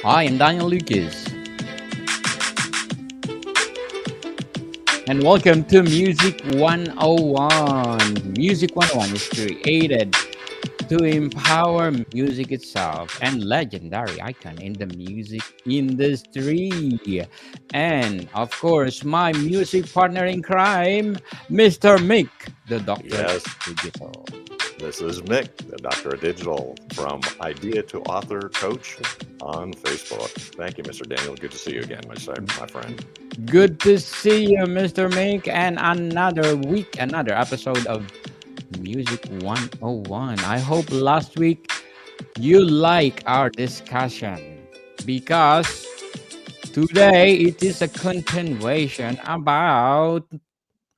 Hi, I'm Daniel Lucas, and welcome to Music 101. Music 101 is created to empower music itself and legendary icon in the music industry. And of course, my music partner in crime, Mr. Mick, the Doctor Yes, Digital. this is Mick, the Doctor of Digital, from Idea to Author Coach on Facebook. Thank you, Mr. Daniel. Good to see you again, my friend. Good to see you, Mr. Mick, and another week, another episode of Music 101. I hope last week you like our discussion because today it is a continuation about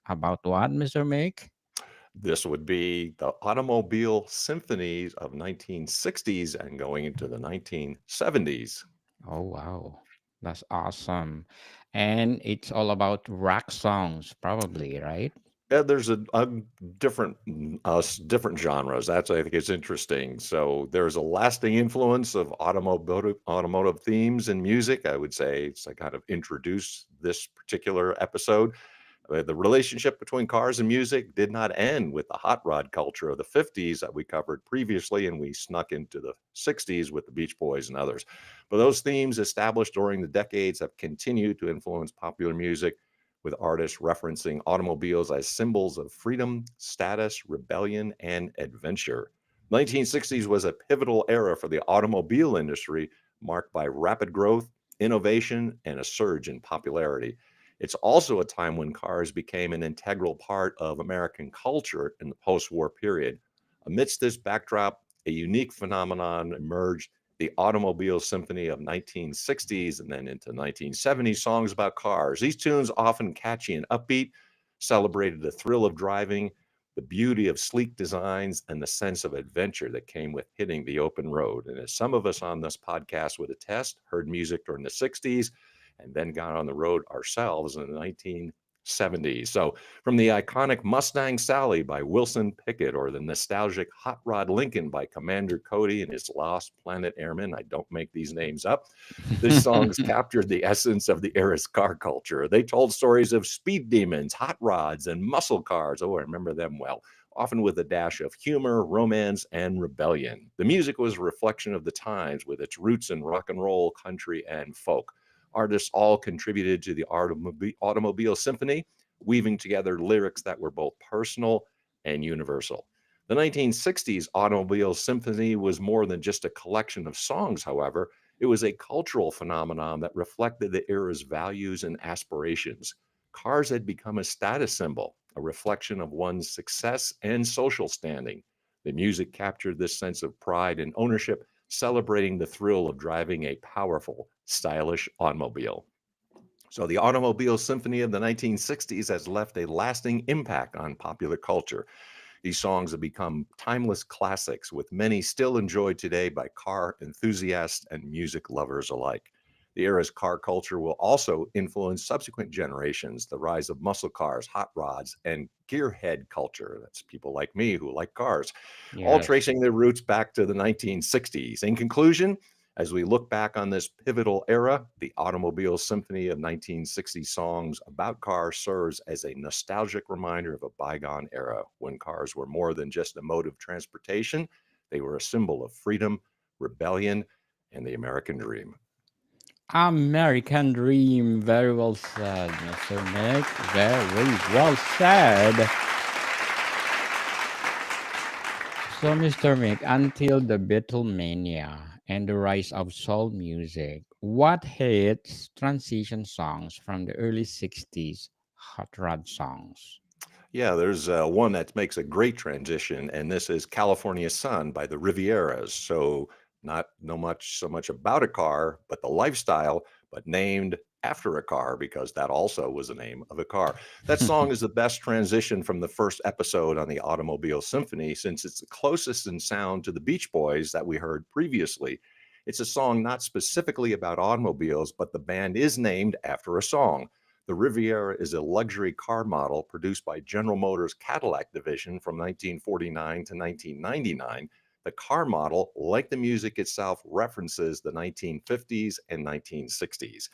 what, Mr. Mick? This would be the Automobile Symphonies of 1960s and going into the 1970s. Oh wow. That's awesome. And it's all about rock songs probably, right? Yeah, there's a different different genres. That's I think is interesting. So there's a lasting influence of automotive themes in music. I would say it's I kind of introduced this particular episode. The relationship between cars and music did not end with the hot rod culture of the 50s that we covered previously, and we snuck into the 60s with the Beach Boys and others. But those themes established during the decades have continued to influence popular music, with artists referencing automobiles as symbols of freedom, status, rebellion, and adventure. 1960s was a pivotal era for the automobile industry, marked by rapid growth, innovation, and a surge in popularity. It's also a time when cars became an integral part of American culture in the post war period. Amidst this backdrop, a unique phenomenon emerged, the Automobile Symphony of 1960s and then into 1970s songs about cars. These tunes, often catchy and upbeat, celebrated the thrill of driving, the beauty of sleek designs, and the sense of adventure that came with hitting the open road. And as some of us on this podcast would attest, heard music during the 60s and then got on the road ourselves in the 1970s. So, from the iconic Mustang Sally by Wilson Pickett or the nostalgic Hot Rod Lincoln by Commander Cody and his Lost Planet Airmen, I don't make these names up. These songs captured the essence of the era's car culture. They told stories of speed demons, hot rods, and muscle cars. Oh, I remember them well. Often with a dash of humor, romance, and rebellion. The music was a reflection of the times with its roots in rock and roll, country, and folk. Artists all contributed to the Automobile Symphony, weaving together lyrics that were both personal and universal. The 1960s Automobile Symphony was more than just a collection of songs, however. It was a cultural phenomenon that reflected the era's values and aspirations. Cars had become a status symbol, a reflection of one's success and social standing. The music captured this sense of pride and ownership, celebrating the thrill of driving a powerful, stylish automobile. So, the Automobile Symphony of the 1960s has left a lasting impact on popular culture. These songs have become timeless classics, with many still enjoyed today by car enthusiasts and music lovers alike. The era's car culture will also influence subsequent generations, the rise of muscle cars, hot rods, and gearhead culture. That's people like me who like cars, all Yes. tracing their roots back to the 1960s. In conclusion, as we look back on this pivotal era, the Automobile Symphony of 1960 songs about cars serves as a nostalgic reminder of a bygone era when cars were more than just a mode of transportation. They were a symbol of freedom, rebellion, and the American dream. American Dream. Very well said, Mr. Mick. Very well said. So, Mr. Mick, until the Beatlemania and the rise of soul music, what hits transition songs from the early 60s hot rod songs? Yeah, there's one that makes a great transition, and this is California Sun by the Rivieras. So, not no much so much about a car, but the lifestyle, but named after a car because that also was the name of a car. That song is the best transition from the first episode on the Automobile Symphony since it's the closest in sound to the Beach Boys that we heard previously. It's a song not specifically about automobiles, but the band is named after a song. The Riviera is a luxury car model produced by General Motors Cadillac division from 1949 to 1999. The car model, like the music itself, references the 1950s and 1960s.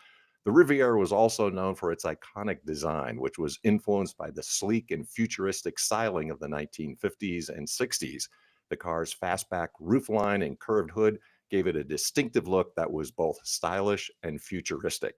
The Riviera was also known for its iconic design, which was influenced by the sleek and futuristic styling of the 1950s and 60s. The car's fastback roofline and curved hood gave it a distinctive look that was both stylish and futuristic.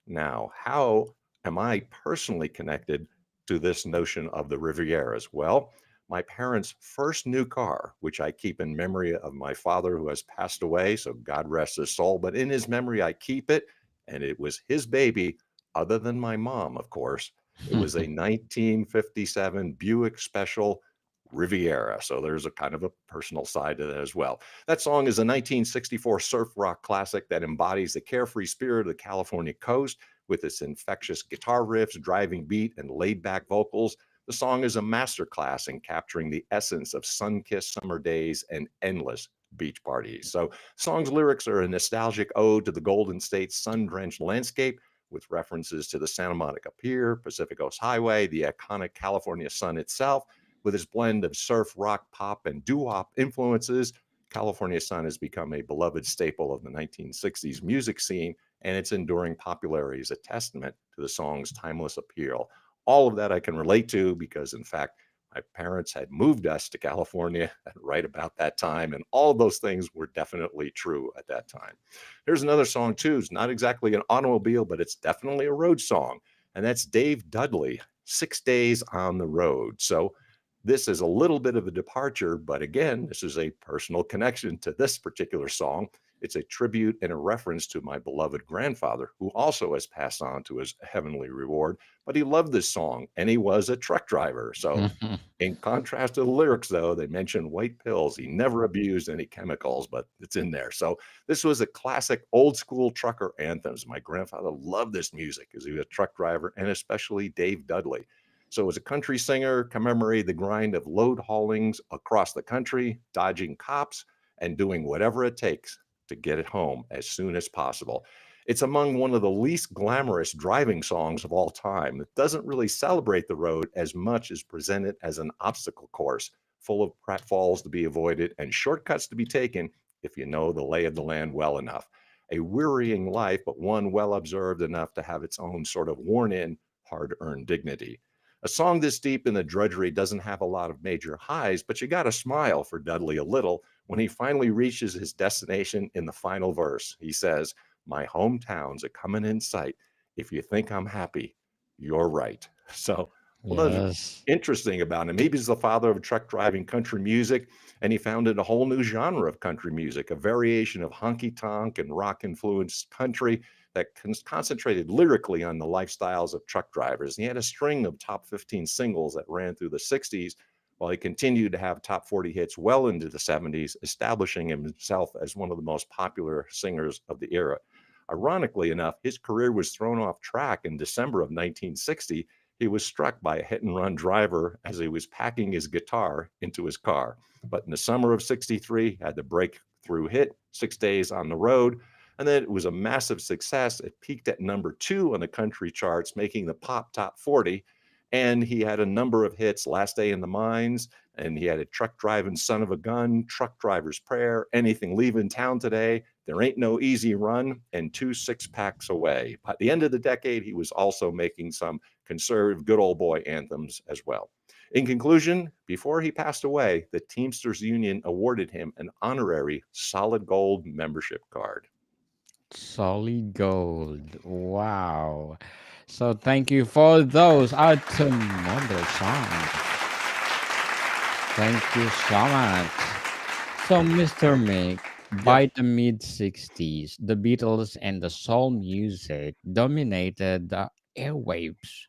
Now, how am I personally connected to this notion of the Rivieras? Well, my parents' first new car, which I keep in memory of my father who has passed away, so God rest his soul, but in his memory, I keep it, and it was his baby, other than my mom, of course. It was a 1957 Buick Special Riviera. So there's a kind of a personal side to that as well. That song is a 1964 surf rock classic that embodies the carefree spirit of the California coast with its infectious guitar riffs, driving beat, and laid back vocals. The song is a masterclass in capturing the essence of sun kissed summer days and endless beach parties. So, song's lyrics are a nostalgic ode to the Golden State's sun drenched landscape with references to the Santa Monica Pier, Pacific Coast Highway, the iconic California sun itself. With its blend of surf, rock, pop, and doo-wop influences, California Sun has become a beloved staple of the 1960s music scene, and its enduring popularity is a testament to the song's timeless appeal. All of that I can relate to because, in fact, my parents had moved us to California at right about that time, and all of those things were definitely true at that time. Here's another song, too. It's not exactly an automobile, but it's definitely a road song, and that's Dave Dudley, 6 Days on the Road. So, this is a little bit of a departure, but again, this is a personal connection to this particular song. It's a tribute and a reference to my beloved grandfather, who also has passed on to his heavenly reward. But he loved this song and he was a truck driver. So, in contrast to the lyrics, though, they mention white pills. He never abused any chemicals, but it's in there. So, this was a classic old school trucker anthems. My grandfather loved this music because he was a truck driver and especially Dave Dudley. So, as a country singer, commemorate the grind of load haulings across the country, dodging cops, and doing whatever it takes to get it home as soon as possible. It's among one of the least glamorous driving songs of all time. It doesn't really celebrate the road as much as present it as an obstacle course full of pratfalls to be avoided and shortcuts to be taken if you know the lay of the land well enough. A wearying life, but one well observed enough to have its own sort of worn in, hard earned dignity. A song this deep in the drudgery doesn't have a lot of major highs, but you got to smile for Dudley a little when he finally reaches his destination in the final verse. He says, "My hometown's a coming in sight. If you think I'm happy, you're right." So, well, that's Yes. interesting about him. Maybe he's the father of truck driving country music, and he founded a whole new genre of country music, a variation of honky tonk and rock influenced country that concentrated lyrically on the lifestyles of truck drivers. And he had a string of top 15 singles that ran through the 60s, while he continued to have top 40 hits well into the 70s, establishing himself as one of the most popular singers of the era. Ironically enough, his career was thrown off track in December of 1960. He was struck by a hit and run driver as he was packing his guitar into his car. But in the summer of 63, had the breakthrough hit, 6 Days on the Road, and then it was a massive success. It peaked at number 2 on the country charts, making the pop top 40. And he had a number of hits, Last Day in the Mines, and he had a Truck Driving Son of a Gun, Truck Driver's Prayer, Anything Leaving Town Today, There Ain't No Easy Run, and 2 6-Packs Away. By the end of the decade, he was also making some conservative good old boy anthems as well. In conclusion, before he passed away, the Teamsters Union awarded him an honorary solid gold membership card. Solid gold. Wow. So thank you for those autumnal songs. Thank you so much. So, Mr. Mick, Yeah. by the mid 60s, the Beatles and the soul music dominated the airwaves.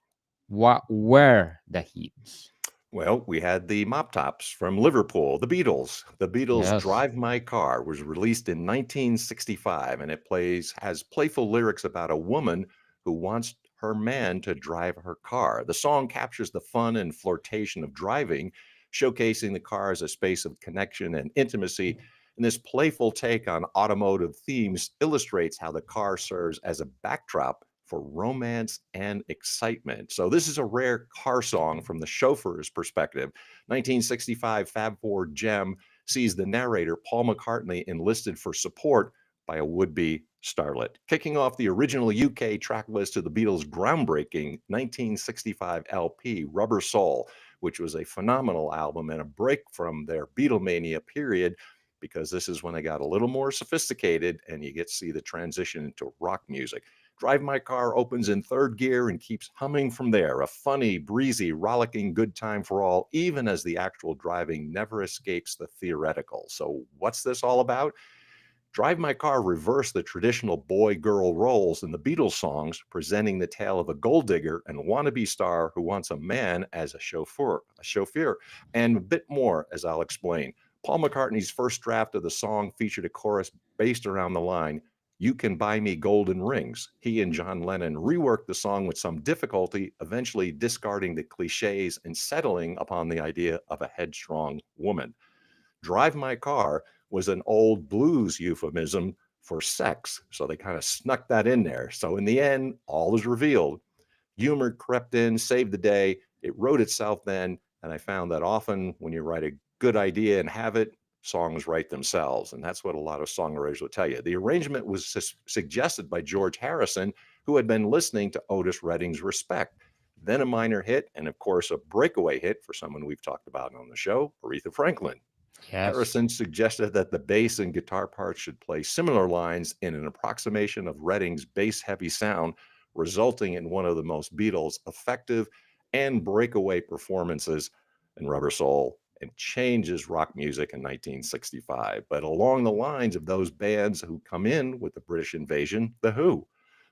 What were the hits? Well, we had the Mop Tops from Liverpool, the Beatles. The Beatles' Yes. Drive My Car was released in 1965 and it plays has playful lyrics about a woman who wants her man to drive her car. The song captures the fun and flirtation of driving, showcasing the car as a space of connection and intimacy. And this playful take on automotive themes illustrates how the car serves as a backdrop for romance and excitement. So this is a rare car song from the chauffeur's perspective. 1965 Fab Four Gem sees the narrator, Paul McCartney, enlisted for support by a would-be starlet, kicking off the original UK track list of the Beatles' groundbreaking 1965 LP, Rubber Soul, which was a phenomenal album and a break from their Beatlemania period, because this is when they got a little more sophisticated and you get to see the transition into rock music. Drive My Car opens in third gear and keeps humming from there. A funny, breezy, rollicking good time for all, even as the actual driving never escapes the theoretical. So, what's this all about? Drive My Car reversed the traditional boy-girl roles in the Beatles songs, presenting the tale of a gold digger and wannabe star who wants a man as a chauffeur, and a bit more, as I'll explain. Paul McCartney's first draft of the song featured a chorus based around the line, "You can buy me golden rings." He and John Lennon reworked the song with some difficulty, eventually discarding the cliches and settling upon the idea of a headstrong woman. Drive My Car was an old blues euphemism for sex. So they kind of snuck that in there. So in the end, all is revealed. Humor crept in, saved the day. It wrote itself then. And I found that often when you write a good idea and have it, songs write themselves. And that's what a lot of songwriters will tell you. The arrangement was suggested by George Harrison, who had been listening to Otis Redding's Respect. Then a minor hit, and of course, a breakaway hit for someone we've talked about on the show, Aretha Franklin. Yes. Harrison suggested that the bass and guitar parts should play similar lines in an approximation of Redding's bass heavy sound, resulting in one of the most Beatles effective and breakaway performances in Rubber Soul, and changes rock music in 1965. But along the lines of those bands who come in with the British invasion, The Who.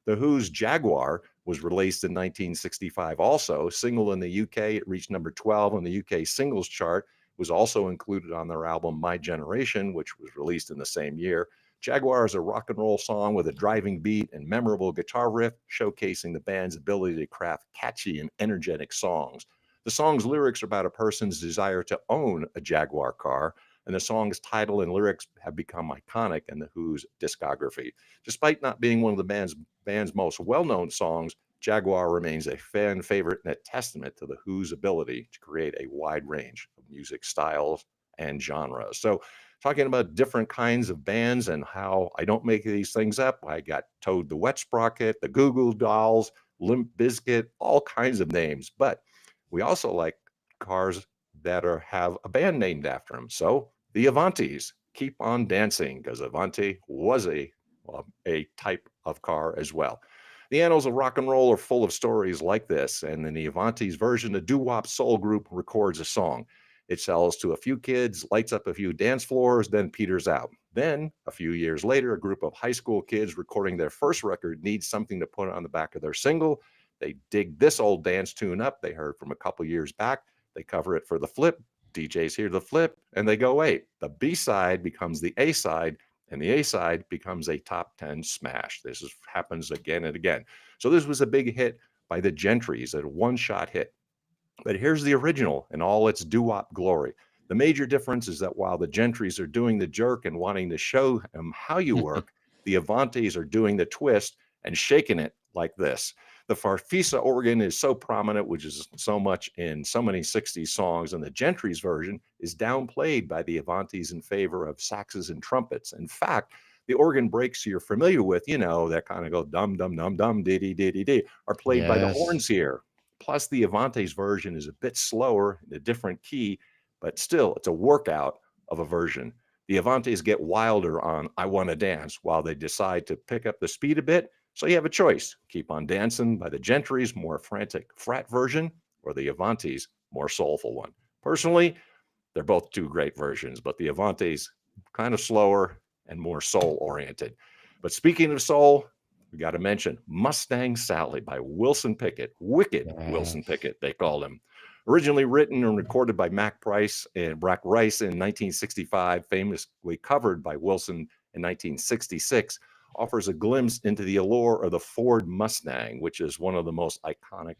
The Who's Jaguar was released in 1965 also. Single in the UK, it reached number 12 on the UK singles chart, was also included on their album My Generation, which was released in the same year. Jaguar is a rock and roll song with a driving beat and memorable guitar riff, showcasing the band's ability to craft catchy and energetic songs. The song's lyrics are about a person's desire to own a Jaguar car, and the song's title and lyrics have become iconic in The Who's discography. Despite not being one of the band's most well-known songs, Jaguar remains a fan favorite and a testament to The Who's ability to create a wide range of music styles and genres. So, talking about different kinds of bands and how I don't make these things up, I got Toad the Wet Sprocket, the Goo Goo Dolls, Limp Bizkit, all kinds of names. But we also like cars that have a band named after them. So, the Avantis, keep on dancing, because Avanti was a type of car as well. The annals of rock and roll are full of stories like this, and in the Avanti's version, the doo-wop soul group records a song. It sells to a few kids, lights up a few dance floors, then peters out. Then, a few years later, a group of high school kids recording their first record needs something to put on the back of their single. They dig this old dance tune up they heard from a couple years back. They cover it for the flip. DJs hear the flip, and they go, wait, the B-side becomes the A-side, and the A-side becomes a top 10 smash. Happens again and again. So this was a big hit by the Gentrys, a one-shot hit. But here's the original in all its doo-wop glory. The major difference is that while the Gentrys are doing the jerk and wanting to show them how you work, the Avantis are doing the twist and shaking it like this. The Farfisa organ is so prominent, which is so much in so many 60s songs, and the Gentrys version is downplayed by the Avantis in favor of saxes and trumpets. In fact, the organ breaks you're familiar with, that kind of go dum, dum, dum, dum, diddy, diddy, diddy, are played by the horns Yes. here. Plus, the Avanti's version is a bit slower in a different key, but still, it's a workout of a version. The Avantis get wilder on I Wanna Dance while they decide to pick up the speed a bit. So you have a choice. Keep on Dancing by the Gentrys, more frantic frat version, or the Avantis, more soulful one. Personally, they're both two great versions, but the Avantis kind of slower and more soul oriented. But speaking of soul, we got to mention Mustang Sally by Wilson Pickett. Wicked Wilson Yes. Pickett, they called him. Originally written and recorded by Mac Rice in 1965, famously covered by Wilson in 1966, offers a glimpse into the allure of the Ford Mustang, which is one of the most iconic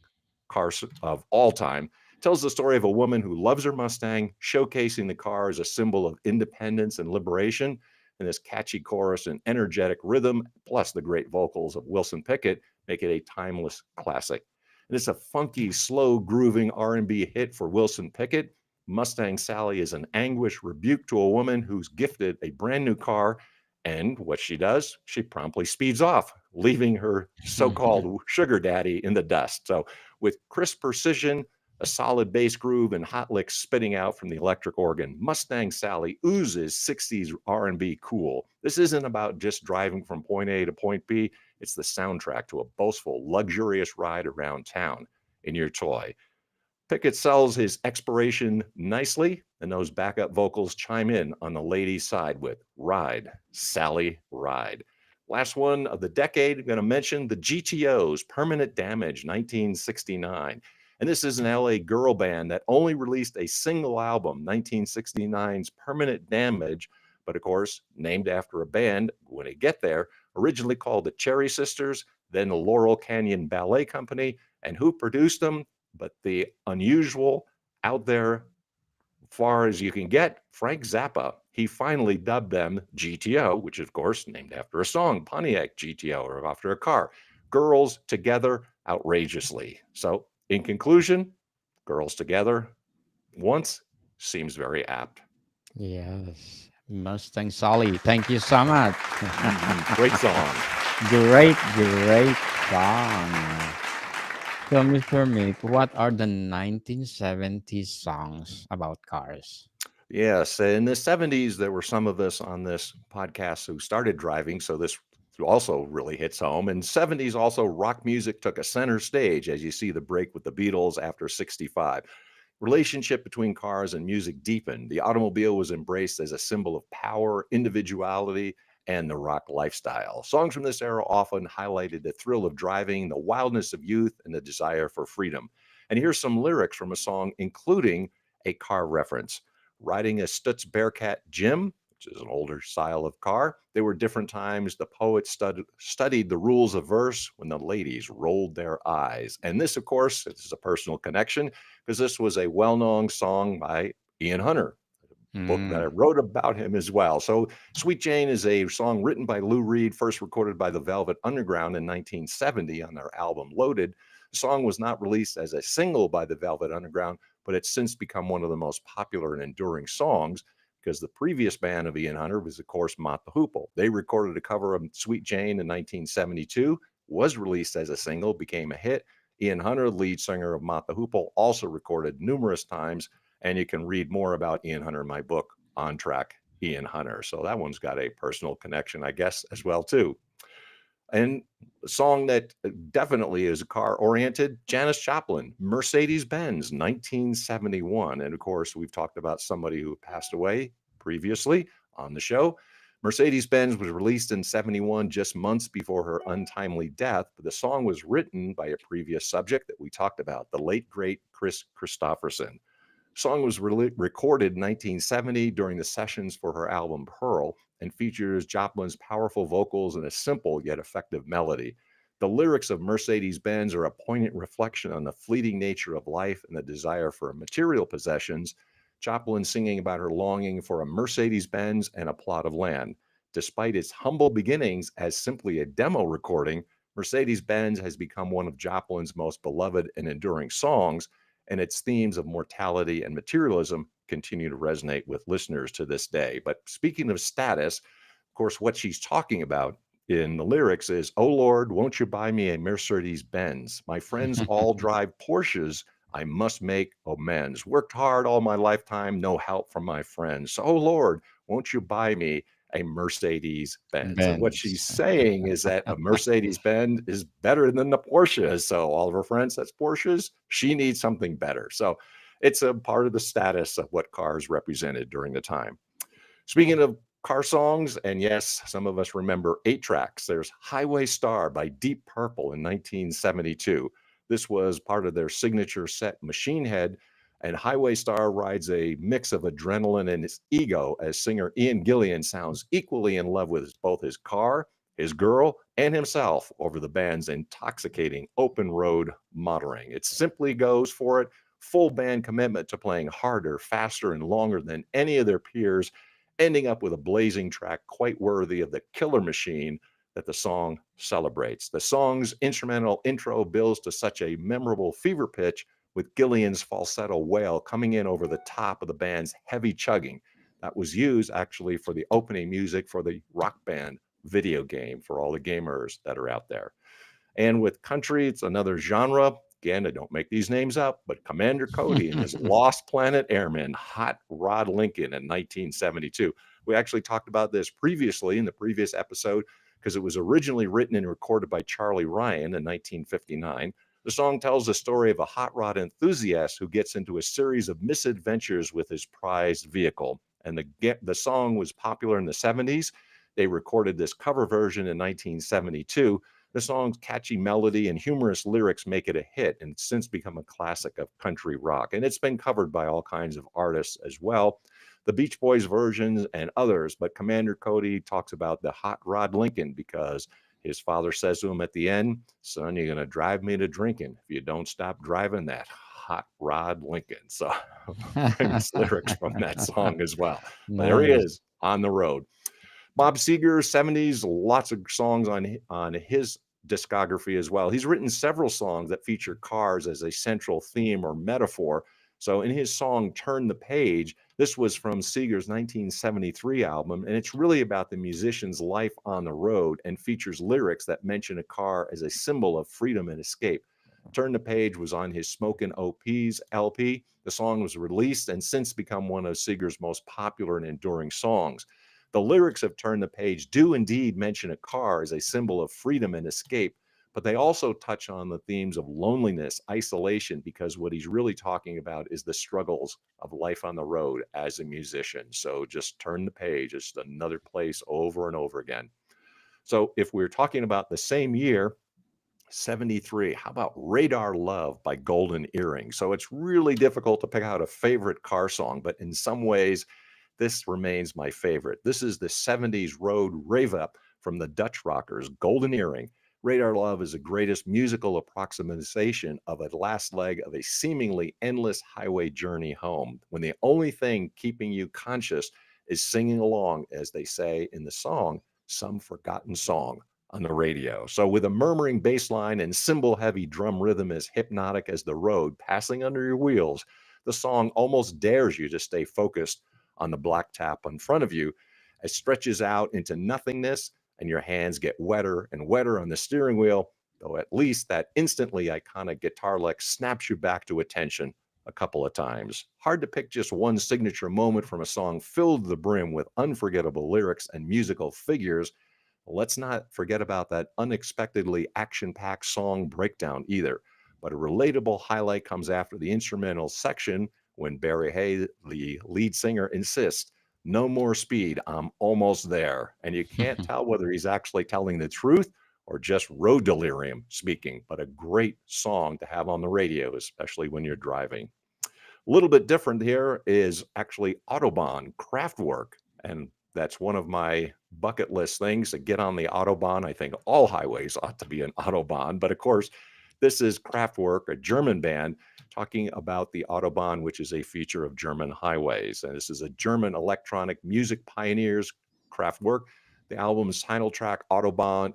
cars of all time. Tells the story of a woman who loves her Mustang, showcasing the car as a symbol of independence and liberation. And this catchy chorus and energetic rhythm, plus the great vocals of Wilson Pickett, make it a timeless classic. And it's a funky, slow grooving R&B hit for Wilson Pickett. Mustang Sally is an anguished rebuke to a woman who's gifted a brand new car. And what she does, she promptly speeds off, leaving her so called sugar daddy in the dust. So, with crisp precision, a solid bass groove, and hot licks spitting out from the electric organ, Mustang Sally oozes 60s R&B cool. This isn't about just driving from point A to point B. It's the soundtrack to a boastful, luxurious ride around town in your toy. Pickett sells his expiration nicely, and those backup vocals chime in on the ladies' side with Ride, Sally, Ride. Last one of the decade, I'm going to mention the GTO's Permanent Damage 1969. And this is an LA girl band that only released a single album, 1969's Permanent Damage, but of course, named after a band, when they get there, originally called the Cherry Sisters, then the Laurel Canyon Ballet Company. And who produced them? But the unusual, out there, far as you can get, Frank Zappa. He finally dubbed them GTO, which is, of course, named after a song, Pontiac GTO, or after a car. Girls together outrageously. So, in conclusion, girls together once seems very apt. Yes. Mustang Sally. Thank you so much. Great song. Great song. So, Mr. Mick, what are the 1970s songs about cars? Yes, in the 70s, there were some of us on this podcast who started driving, so this also really hits home. In 70s, also rock music took a center stage, as you see the break with the Beatles after 65. Relationship between cars and music deepened. The automobile was embraced as a symbol of power, individuality, and the rock lifestyle. Songs from this era often highlighted the thrill of driving, the wildness of youth, and the desire for freedom. And here's some lyrics from a song, including a car reference. Riding a Stutz Bearcat Jim, which is an older style of car. There were different times the poet studied the rules of verse when the ladies rolled their eyes. And this, of course, this is a personal connection because this was a well-known song by Ian Hunter, book that I wrote about him as well. So Sweet Jane is a song written by Lou Reed, first recorded by the Velvet Underground in 1970 on their album Loaded. The song was not released as a single by the Velvet Underground, but it's since become one of the most popular and enduring songs because the previous band of Ian Hunter was, of course, Mott the Hoople. They recorded a cover of Sweet Jane in 1972, was released as a single, became a hit. Ian Hunter, lead singer of Mott the Hoople, also recorded numerous times. And you can read more about Ian Hunter in my book, On Track, Ian Hunter. So that one's got a personal connection, I guess, as well, too. And a song that definitely is car-oriented, Janis Joplin, Mercedes-Benz, 1971. And of course, we've talked about somebody who passed away previously on the show. Mercedes-Benz was released in 71, just months before her untimely death. But the song was written by a previous subject that we talked about, the late, great Kris Kristofferson. Song was recorded in 1970 during the sessions for her album Pearl and features Joplin's powerful vocals and a simple yet effective melody. The lyrics of Mercedes-Benz are a poignant reflection on the fleeting nature of life and the desire for material possessions. Joplin singing about her longing for a Mercedes-Benz and a plot of land. Despite its humble beginnings as simply a demo recording, Mercedes-Benz has become one of Joplin's most beloved and enduring songs, and its themes of mortality and materialism continue to resonate with listeners to this day. But speaking of status, of course, what she's talking about in the lyrics is, "Oh Lord, won't you buy me a Mercedes-Benz? My friends all drive Porsches. I must make amends. Worked hard all my lifetime, no help from my friends. So, oh Lord, won't you buy me a Mercedes-Benz?" And what she's saying is that a Mercedes-Benz is better than the Porsche. So all of her friends, that's Porsches. She needs something better. So it's a part of the status of what cars represented during the time. Speaking of car songs, and yes, some of us remember 8-tracks. There's Highway Star by Deep Purple in 1972. This was part of their signature set, Machine Head. And Highway Star rides a mix of adrenaline and his ego as singer Ian Gillan sounds equally in love with both his car, his girl, and himself over the band's intoxicating open road motoring. It simply goes for it, full band commitment to playing harder, faster, and longer than any of their peers, ending up with a blazing track quite worthy of the killer machine that the song celebrates. The song's instrumental intro builds to such a memorable fever pitch with Gillian's falsetto wail coming in over the top of the band's heavy chugging. That was used actually for the opening music for the Rock Band video game for all the gamers that are out there. And with country, it's another genre. Again, I don't make these names up, but Commander Cody and his Lost Planet Airmen, Hot Rod Lincoln in 1972. We actually talked about this previously in the previous episode because it was originally written and recorded by Charlie Ryan in 1959. The song tells the story of a hot rod enthusiast who gets into a series of misadventures with his prized vehicle. And the song was popular in the 70s. They recorded this cover version in 1972. The song's catchy melody and humorous lyrics make it a hit and it's since become a classic of country rock. And it's been covered by all kinds of artists as well, the Beach Boys versions and others. But Commander Cody talks about the Hot Rod Lincoln because his father says to him at the end, son, you're going to drive me to drinking if you don't stop driving that Hot Rod Lincoln. So famous lyrics from that song as well. But there he Nice. is on the road. Bob Seger, 70s, lots of songs on his discography as well. He's written several songs that feature cars as a central theme or metaphor. So in his song Turn the Page, this was from Seger's 1973 album, and it's really about the musician's life on the road and features lyrics that mention a car as a symbol of freedom and escape. Turn the Page was on his Smokin' OPs LP. The song was released and since become one of Seger's most popular and enduring songs. The lyrics of Turn the Page do indeed mention a car as a symbol of freedom and escape, but they also touch on the themes of loneliness, isolation, because what he's really talking about is the struggles of life on the road as a musician. So just turn the page. It's another place over and over again. So if we're talking about the same year, 73, how about Radar Love by Golden Earring? So it's really difficult to pick out a favorite car song, but in some ways, this remains my favorite. This is the 70s road rave up from the Dutch rockers, Golden Earring. Radar Love is the greatest musical approximation of a last leg of a seemingly endless highway journey home, when the only thing keeping you conscious is singing along, as they say in the song, some forgotten song on the radio. So with a murmuring bass line and cymbal-heavy drum rhythm as hypnotic as the road passing under your wheels, the song almost dares you to stay focused on the black tap in front of you. It stretches out into nothingness and your hands get wetter and wetter on the steering wheel, though at least that instantly iconic guitar lick snaps you back to attention a couple of times. Hard to pick just one signature moment from a song filled to the brim with unforgettable lyrics and musical figures. Let's not forget about that unexpectedly action-packed song breakdown either. But a relatable highlight comes after the instrumental section when Barry Hay, the lead singer, insists, no more speed, I'm almost there. And you can't tell whether he's actually telling the truth or just road delirium speaking, but a great song to have on the radio, especially when you're driving. A little bit different here is actually Autobahn, Kraftwerk. And that's one of my bucket list things to get on the Autobahn. I think all highways ought to be an Autobahn. But of course, this is Kraftwerk, a German band, talking about the Autobahn, which is a feature of German highways. And this is a German electronic music pioneers, Kraftwerk. The album's title track, Autobahn,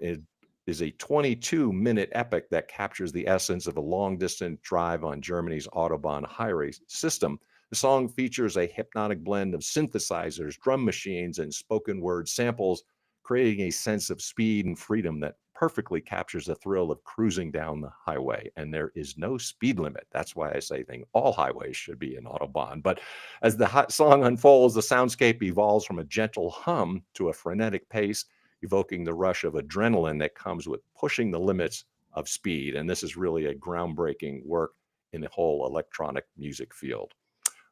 is a 22-minute epic that captures the essence of a long-distance drive on Germany's Autobahn highway system. The song features a hypnotic blend of synthesizers, drum machines, and spoken word samples, creating a sense of speed and freedom that perfectly captures the thrill of cruising down the highway. And there is no speed limit. That's why I say all highways should be an Autobahn. But as the song unfolds, the soundscape evolves from a gentle hum to a frenetic pace, evoking the rush of adrenaline that comes with pushing the limits of speed. And this is really a groundbreaking work in the whole electronic music field.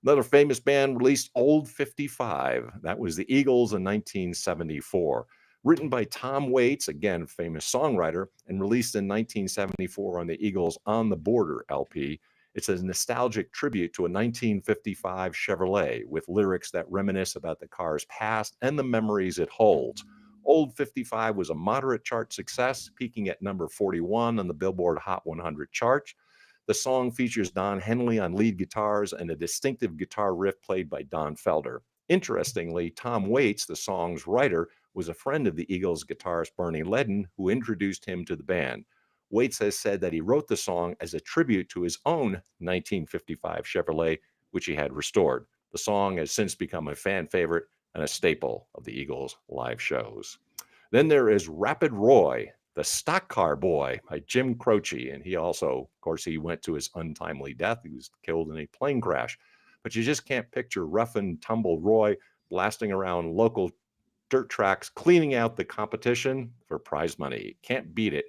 Another famous band released Old 55. That was the Eagles in 1974. Written by Tom Waits, again, famous songwriter, and released in 1974 on the Eagles' On the Border LP. It's a nostalgic tribute to a 1955 Chevrolet with lyrics that reminisce about the car's past and the memories it holds. Old 55 was a moderate chart success, peaking at number 41 on the Billboard Hot 100 chart. The song features Don Henley on lead guitars and a distinctive guitar riff played by Don Felder. Interestingly, Tom Waits, the song's writer, was a friend of the Eagles guitarist Bernie Leadon, who introduced him to the band. Waits has said that he wrote the song as a tribute to his own 1955 Chevrolet, which he had restored. The song has since become a fan favorite and a staple of the Eagles' live shows. Then there is Rapid Roy, the Stock Car Boy by Jim Croce. And he also, of course, he went to his untimely death. He was killed in a plane crash. But you just can't picture rough and tumble Roy blasting around local dirt tracks, cleaning out the competition for prize money. Can't beat it.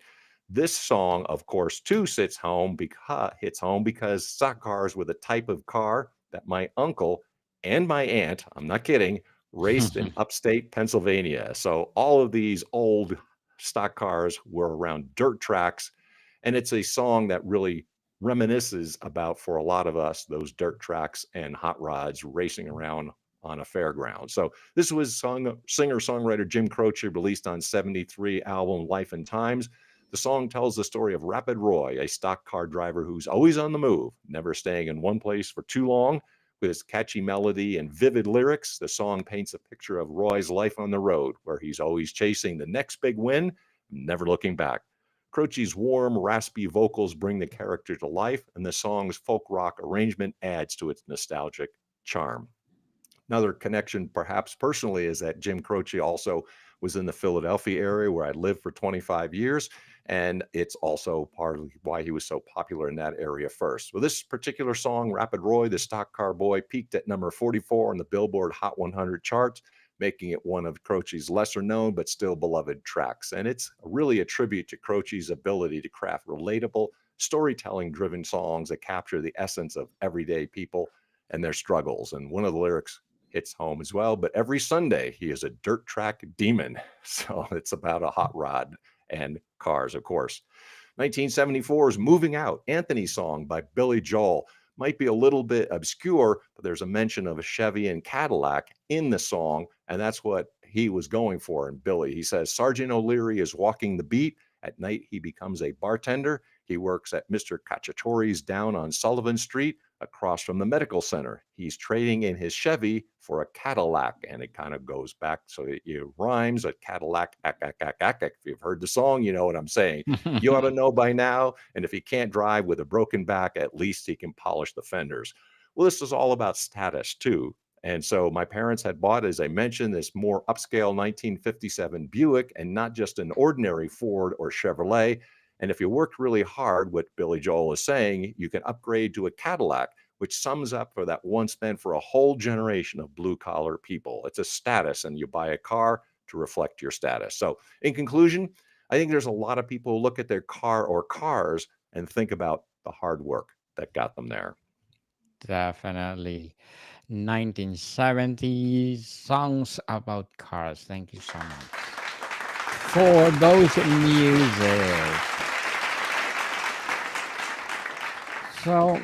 This song, of course, too, hits home because stock cars were the type of car that my uncle and my aunt, I'm not kidding, raced in upstate Pennsylvania. So all of these old stock cars were around dirt tracks. And it's a song that really reminisces about, for a lot of us, those dirt tracks and hot rods racing around on a fairground. So this was singer-songwriter Jim Croce, released on 73 album Life and Times. The song tells the story of Rapid Roy, a stock car driver who's always on the move, never staying in one place for too long. With its catchy melody and vivid lyrics, the song paints a picture of Roy's life on the road, where he's always chasing the next big win, never looking back. Croce's warm, raspy vocals bring the character to life, and the song's folk rock arrangement adds to its nostalgic charm. Another connection, perhaps personally, is that Jim Croce also was in the Philadelphia area where I lived for 25 years. And it's also partly why he was so popular in that area first. Well, this particular song, Rapid Roy, the Stock Car Boy, peaked at number 44 on the Billboard Hot 100 charts, making it one of Croce's lesser known but still beloved tracks. And it's really a tribute to Croce's ability to craft relatable, storytelling driven songs that capture the essence of everyday people and their struggles. And one of the lyrics hits home as well. But every Sunday, he is a dirt track demon. So it's about a hot rod and cars, of course. 1974's Moving Out, Anthony's song by Billy Joel. Might be a little bit obscure, but there's a mention of a Chevy and Cadillac in the song, and that's what he was going for. And Billy, he says, Sergeant O'Leary is walking the beat. At night, he becomes a bartender. He works at Mr. Cacciatore's down on Sullivan Street, across from the medical center. He's trading in his Chevy for a Cadillac, and it kind of goes back. So it rhymes, a Cadillac. If you've heard the song, you know what I'm saying. You ought to know by now. And if he can't drive with a broken back, at least he can polish the fenders. Well, this is all about status too. And so my parents had bought, as I mentioned, this more upscale 1957 Buick, and not just an ordinary Ford or Chevrolet. And if you worked really hard, what Billy Joel is saying, you can upgrade to a Cadillac, which sums up for that one spent for a whole generation of blue collar people. It's a status, and you buy a car to reflect your status. So in conclusion, I think there's a lot of people who look at their car or cars and think about the hard work that got them there. Definitely. 1970s songs about cars. Thank you so much for those music. So,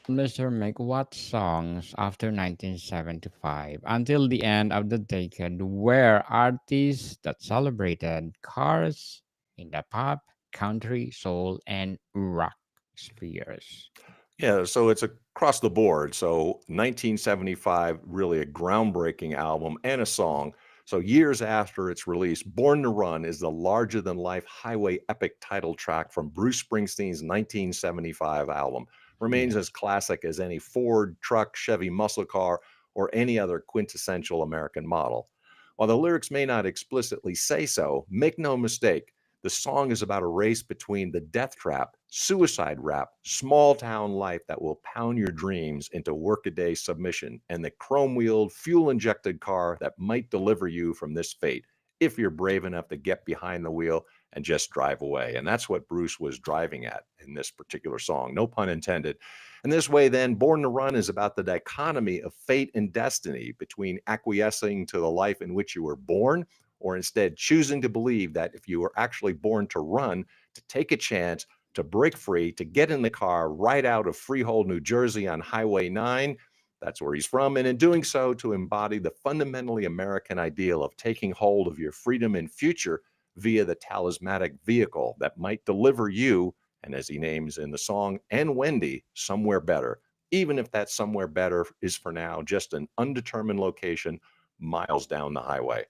Mr. Mick, what songs after 1975 until the end of the decade were artists that celebrated cars in the pop, country, soul, and rock spheres? Yeah, so it's across the board. So 1975, really a groundbreaking album and a song. So years after its release, Born to Run is the larger than life highway epic title track from Bruce Springsteen's 1975 album. Remains Yes. as classic as any Ford, truck, Chevy muscle car, or any other quintessential American model. While the lyrics may not explicitly say so, make no mistake, the song is about a race between the death trap, suicide rap, small town life that will pound your dreams into workaday submission, and the chrome wheeled, fuel injected car that might deliver you from this fate if you're brave enough to get behind the wheel and just drive away. And that's what Bruce was driving at in this particular song, no pun intended. And this way, then, Born to Run is about the dichotomy of fate and destiny between acquiescing to the life in which you were born, or instead choosing to believe that if you were actually born to run, to take a chance, to break free, to get in the car right out of Freehold, New Jersey on Highway 9. That's where he's from. And in doing so, to embody the fundamentally American ideal of taking hold of your freedom and future via the talismanic vehicle that might deliver you, and as he names in the song, and Wendy, somewhere better, even if that somewhere better is for now just an undetermined location miles down the highway.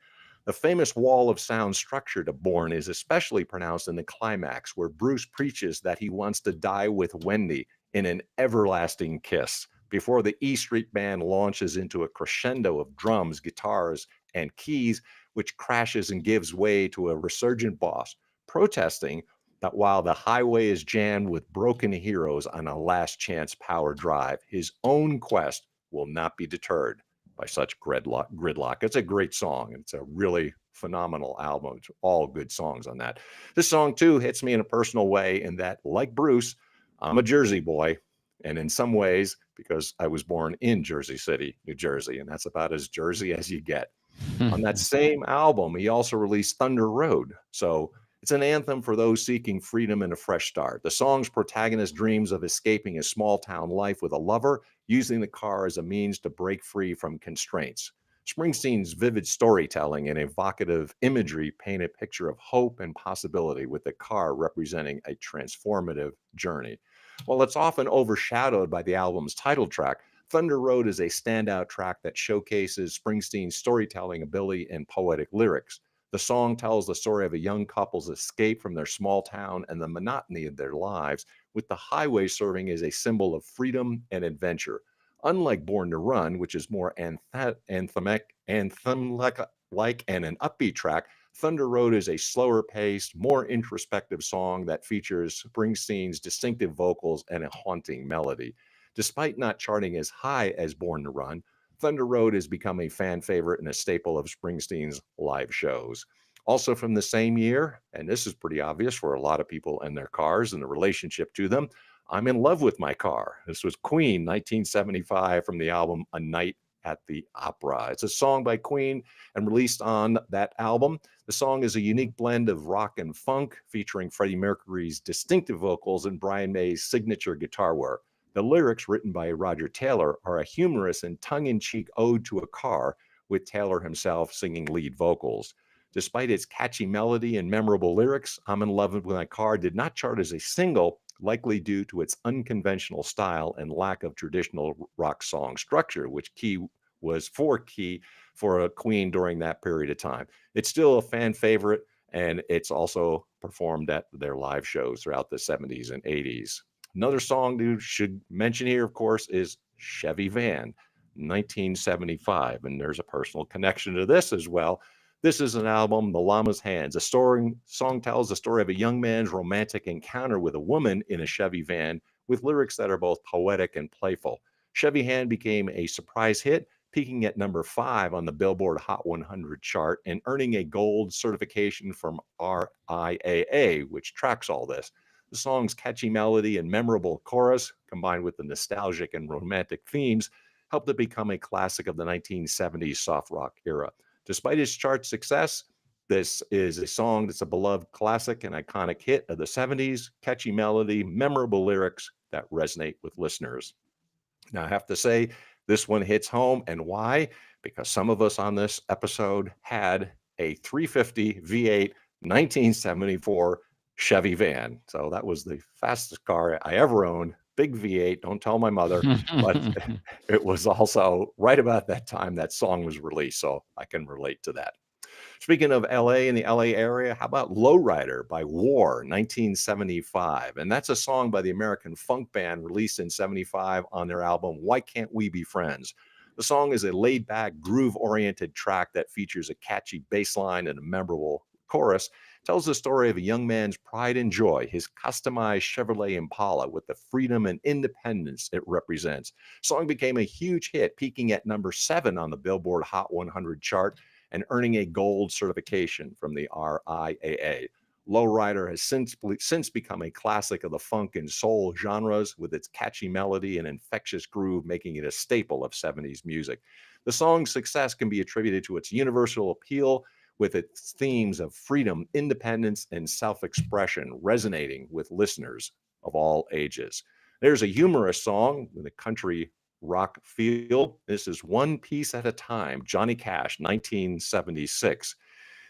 The famous wall of sound structure to Born is especially pronounced in the climax, where Bruce preaches that he wants to die with Wendy in an everlasting kiss before the E Street Band launches into a crescendo of drums, guitars, and keys, which crashes and gives way to a resurgent boss, protesting that while the highway is jammed with broken heroes on a last chance power drive, his own quest will not be deterred by such gridlock. It's a great song. It's a really phenomenal album. It's all good songs on that. This song, too, hits me in a personal way in that, like Bruce, I'm a Jersey boy. And in some ways, because I was born in Jersey City, New Jersey, and that's about as Jersey as you get. On that same album, he also released Thunder Road. So it's an anthem for those seeking freedom and a fresh start. The song's protagonist dreams of escaping a small town life with a lover, using the car as a means to break free from constraints. Springsteen's vivid storytelling and evocative imagery paint a picture of hope and possibility, with the car representing a transformative journey. While it's often overshadowed by the album's title track, Thunder Road is a standout track that showcases Springsteen's storytelling ability and poetic lyrics. The song tells the story of a young couple's escape from their small town and the monotony of their lives, with the highway serving as a symbol of freedom and adventure. Unlike Born to Run, which is more anthem-like and an upbeat track, Thunder Road is a slower paced, more introspective song that features Springsteen's distinctive vocals and a haunting melody. Despite not charting as high as Born to Run, Thunder Road has become a fan favorite and a staple of Springsteen's live shows. Also from the same year, and this is pretty obvious for a lot of people and their cars and the relationship to them, I'm in Love with My Car. This was Queen, 1975, from the album A Night at the Opera. It's a song by Queen and released on that album. The song is a unique blend of rock and funk, featuring Freddie Mercury's distinctive vocals and Brian May's signature guitar work. The lyrics, written by Roger Taylor, are a humorous and tongue-in-cheek ode to a car, with Taylor himself singing lead vocals. Despite its catchy melody and memorable lyrics, I'm in Love with My Car did not chart as a single, likely due to its unconventional style and lack of traditional rock song structure, which was key for a Queen during that period of time. It's still a fan favorite, and it's also performed at their live shows throughout the 70s and 80s. Another song you should mention here, of course, is Chevy Van, 1975, and there's a personal connection to this as well. This is an album, The Llama's Hands. Song tells the story of a young man's romantic encounter with a woman in a Chevy van, with lyrics that are both poetic and playful. Chevy Van became a surprise hit, peaking at number 5 on the Billboard Hot 100 chart and earning a gold certification from RIAA, which tracks all this. The song's catchy melody and memorable chorus, combined with the nostalgic and romantic themes, helped it become a classic of the 1970s soft rock era. Despite its chart success, this is a song that's a beloved classic and iconic hit of the 70s, catchy melody, memorable lyrics that resonate with listeners. Now, I have to say, this one hits home, and why? Because some of us on this episode had a 350 V8 1974 Chevy van. So that was the fastest car I ever owned. Big V8, don't tell my mother, but it was also right about that time that song was released, so I can relate to that. Speaking of LA and the LA area, how about Lowrider by War, 1975? And that's a song by the American funk band released in 75 on their album Why Can't We Be Friends? The song is a laid-back, groove-oriented track that features a catchy bass line and a memorable chorus. Tells the story of a young man's pride and joy, his customized Chevrolet Impala, with the freedom and independence it represents. The song became a huge hit, peaking at number 7 on the Billboard Hot 100 chart and earning a gold certification from the RIAA. Lowrider has since become a classic of the funk and soul genres, with its catchy melody and infectious groove making it a staple of 70s music. The song's success can be attributed to its universal appeal, with its themes of freedom, independence, and self-expression resonating with listeners of all ages. There's a humorous song with a country rock feel. This is One Piece at a Time, Johnny Cash, 1976.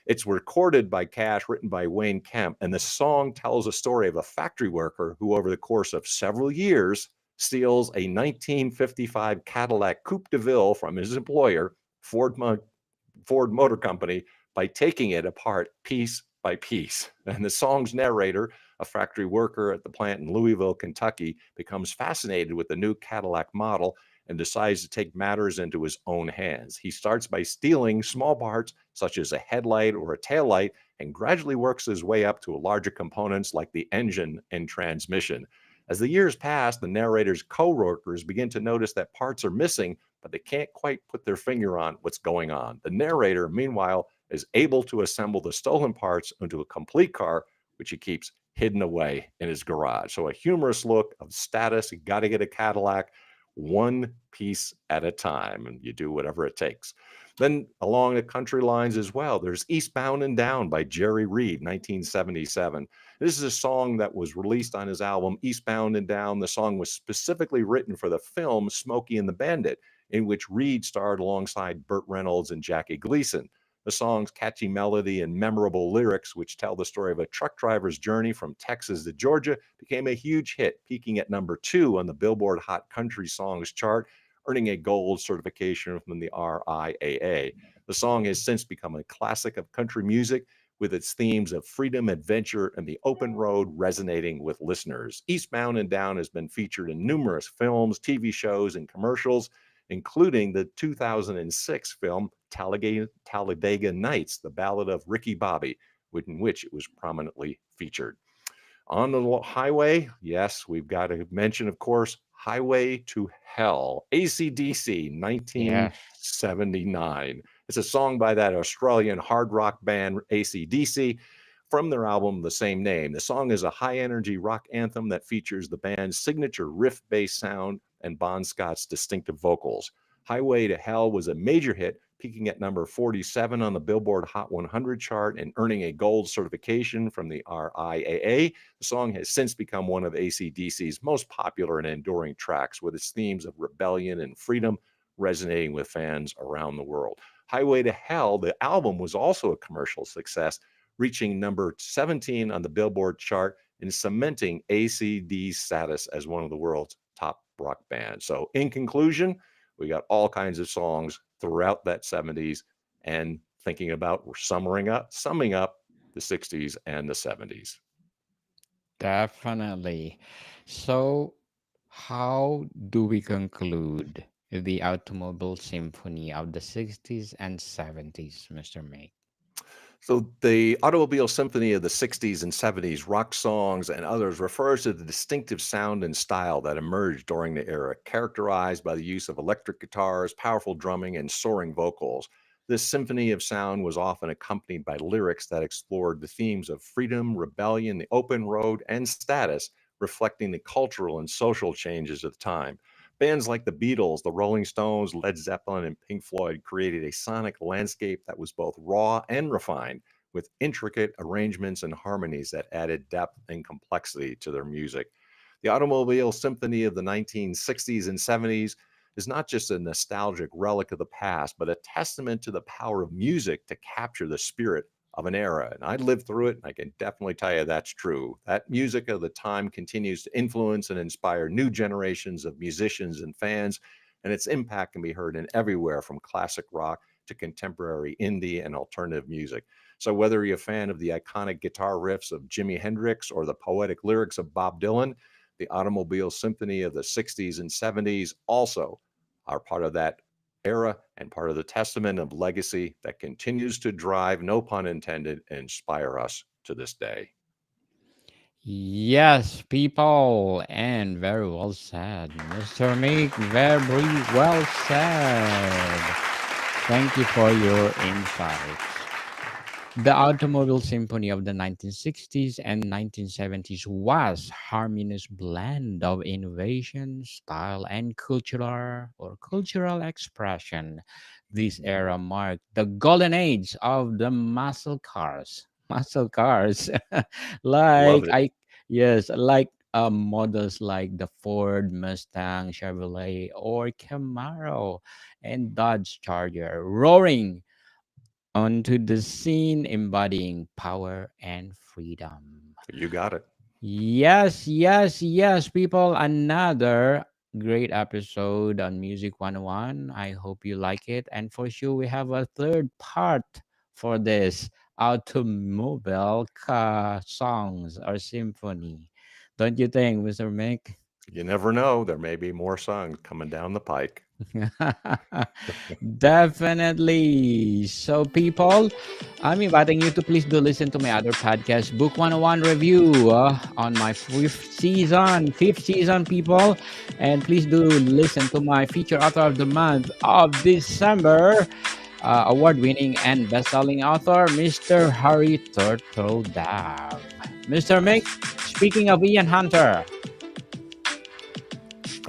It's recorded by Cash, written by Wayne Kemp, and the song tells a story of a factory worker who, over the course of several years, steals a 1955 Cadillac Coupe de Ville from his employer, Ford Motor Company, by taking it apart piece by piece. And the song's narrator, a factory worker at the plant in Louisville, Kentucky, becomes fascinated with the new Cadillac model and decides to take matters into his own hands. He starts by stealing small parts, such as a headlight or a taillight, and gradually works his way up to larger components like the engine and transmission. As the years pass, the narrator's co workers begin to notice that parts are missing, but they can't quite put their finger on what's going on. The narrator, meanwhile, is able to assemble the stolen parts into a complete car, which he keeps hidden away in his garage. So, a humorous look of status. You got to get a Cadillac one piece at a time, and you do whatever it takes. Then, along the country lines as well, there's Eastbound and Down by Jerry Reed, 1977. This is a song that was released on his album Eastbound and Down. The song was specifically written for the film Smokey and the Bandit, in which Reed starred alongside Burt Reynolds and Jackie Gleason. The song's catchy melody and memorable lyrics, which tell the story of a truck driver's journey from Texas to Georgia, became a huge hit, peaking at #2 on the Billboard Hot Country Songs chart, earning a gold certification from the RIAA. The song has since become a classic of country music, with its themes of freedom, adventure, and the open road resonating with listeners. Eastbound and Down has been featured in numerous films, TV shows, and commercials, including the 2006 film Talladega Nights, the Ballad of Ricky Bobby, in which it was prominently featured. On the highway, yes, we've got to mention, of course, Highway to Hell, AC/DC, Yes. 1979. It's a song by that Australian hard rock band AC/DC from their album the same name. The song is a high energy rock anthem that features the band's signature riff based sound and Bon Scott's distinctive vocals. Highway to Hell was a major hit, peaking at number 47 on the Billboard Hot 100 chart and earning a gold certification from the RIAA. The song has since become one of AC/DC's most popular and enduring tracks, with its themes of rebellion and freedom resonating with fans around the world. Highway to Hell, the album, was also a commercial success, reaching number 17 on the Billboard chart and cementing AC/DC's status as one of the world's top rock bands. So, in conclusion, we got all kinds of songs throughout that 70s, and thinking about summing up the 60s and the 70s. Definitely. So, how do we conclude the Automobile Symphony of the 60s and 70s, Mr. May? So, the Automobile Symphony of the 60s and 70s, rock songs and others, refers to the distinctive sound and style that emerged during the era, characterized by the use of electric guitars, powerful drumming, and soaring vocals. This symphony of sound was often accompanied by lyrics that explored the themes of freedom, rebellion, the open road, and status, reflecting the cultural and social changes of the time. Bands like the Beatles, the Rolling Stones, Led Zeppelin, and Pink Floyd created a sonic landscape that was both raw and refined, with intricate arrangements and harmonies that added depth and complexity to their music. The Automobile Symphony of the 1960s and 70s is not just a nostalgic relic of the past, but a testament to the power of music to capture the spirit of an era. And I lived through it, and I can definitely tell you that's true. That music of the time continues to influence and inspire new generations of musicians and fans, and its impact can be heard in everywhere from classic rock to contemporary indie and alternative music. So whether you're a fan of the iconic guitar riffs of Jimi Hendrix or the poetic lyrics of Bob Dylan, the Automobile Symphony of the 60s and 70s also are part of that era and part of the testament of legacy that continues to drive, no pun intended, and inspire us to this day. Yes, people, and very well said, Mr. Mick. Very well said. Thank you for your insights. The Automobile Symphony of the 1960s and 1970s was harmonious blend of innovation, style, and cultural expression. This era marked the golden age of the muscle cars. Muscle cars, Love like it. I yes, like models like the Ford Mustang, Chevrolet, or Camaro, and Dodge Charger, roaring onto the scene embodying power and freedom. You got it. Yes, yes, yes, people. Another great episode on Music 101. I hope you like it. And for sure, we have a third part for this automobile songs or symphony. Don't you think, Mr. Mick? You never know. There may be more songs coming down the pike. Definitely. So, people, I'm inviting you to please do listen to my other podcast, Book 101 Review, on my fifth season, people. And please do listen to my feature author of the month of December, award winning and best selling author, Mr. Harry Turtle Dab. Mr. Mick, speaking of Ian Hunter.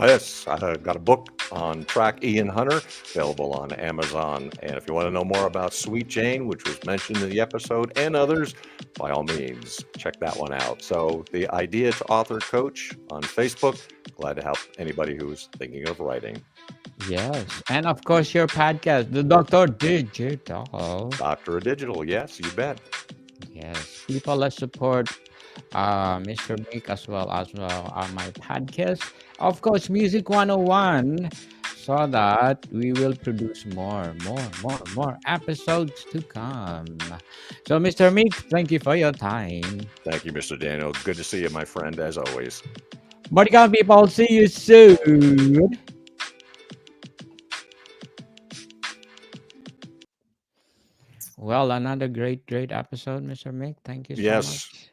Yes, I got a book on track Ian Hunter, available on Amazon. And if you want to know more about Sweet Jane, which was mentioned in the episode, and others, by all means, check that one out. So, the Idea to Author Coach on Facebook. Glad to help anybody who's thinking of writing. Yes. And of course, your podcast, The Doctor Digital. Doctor Digital, yes, you bet. Yes. People, let's support Mr. Mick as well on my podcast. Of course, Music 101, so that we will produce more episodes to come. So, Mr. Mick, thank you for your time. Thank you, Mr. Daniel. Good to see you, my friend, as always. Bodyguard people, see you soon. Well, another great episode, Mr. Mick. Thank you so Yes, much.